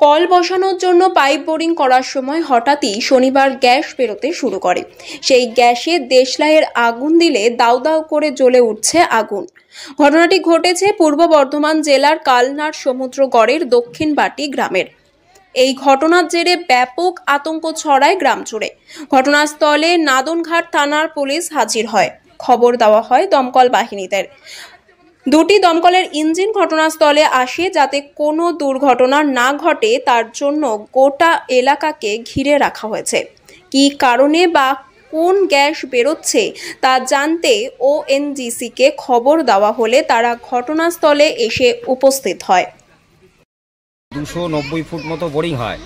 Call বসানোর জন্য pipe boring করার সময় হঠাৎই শনিবার গ্যাস বেরোতে শুরু করে। সেই গ্যাসে দেশলাইয়ের আগুন দিলে দাউ দাউ করে জ্বলে উঠছে আগুন। ঘটনাটি ঘটেছে পূর্ব বর্ধমান জেলার কালনার সমুদ্রগড়ের দক্ষিণ বাটি গ্রামের। এই ঘটনার জেরে ব্যাপক আতঙ্ক ছড়ায় গ্রাম জুড়ে। ঘটনাস্থলে নাদনঘাট থানার পুলিশ হাজির হয়। খবর দেওয়া হয় দমকল বাহিনীদের। দুটি দমকলের ইঞ্জিন ঘটনাস্থলে আসে যাতে কোনো দুর্ঘটনা না ঘটে তার জন্য গোটা এলাকাকে ঘিরে রাখা হয়েছে। কী কারণে বা কোন গ্যাস বেরোচ্ছে তা জানতে ওএনজিসিকে খবর দেওয়া হলে তারা ঘটনাস্থলে এসে উপস্থিত হয়। 290 ফুট মতো বোরিং হয়,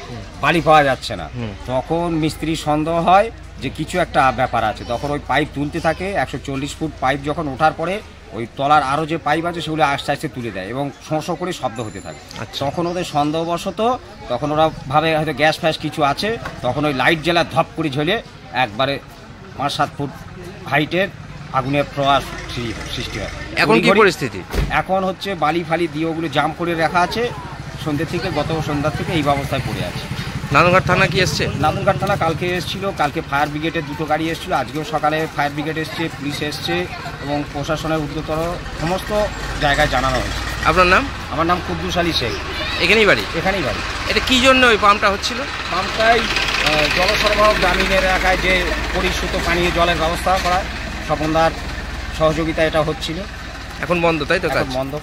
বালি পাওয়া যাচ্ছে না। তখন মিস্ত্রি সন্দেহ হয় যে কিছু একটা ব্যাপার আছে। তখন ওই পাইপ তুলতে থাকে। 140 ফুট পাইপ যখন ওঠার পরে ওই তলার আরও যে পাইপ আছে সেগুলো আস্তে আস্তে তুলে দেয় এবং শোঁ করে শব্দ হতে থাকে। তখন ওদের সন্দেহবশত তখন ওরা ভাবে হয়তো গ্যাস ফ্যাস কিছু আছে। তখন ওই লাইট জ্বালা ধপ করে ঝেলে একবারে 5-7 ফুট হাইটের আগুনের প্রবাহ সৃষ্টি হয়। এখন কি পরিস্থিতি? এখন হচ্ছে বালি ফালি দিয়ে ওগুলো জাম করে রাখা আছে। সন্ধ্যে থেকে গত সন্ধ্যা থেকে এই ব্যবস্থায় পড়ে আছে। নাদনঘাট থানা কি এসছে? নাদনঘাট থানা কালকে এসেছিল। কালকে ফায়ার ব্রিগেডের 2টো গাড়ি এসেছিল। আজকেও সকালে ফায়ার ব্রিগেড এসছে, পুলিশ এসছে এবং প্রশাসনের উদ্যোতর সমস্ত জায়গায় জানানো হয়েছে। আপনার নাম? আমার নাম কুদ্দুস আলী শেখ। এখানেই বাড়ি? এখানেই বাড়ি। এটা কি জন্য ওই পাম্পটা হচ্ছিল? পাম্পটাই জল সরবরাহ গ্রামীণের এলাকায় যে পরিশুদ্ধ পানীয় জলের ব্যবস্থা করা, স্বপনদার সহযোগিতা এটা হচ্ছিল। এখন বন্ধ, তাই তো? বন্ধ।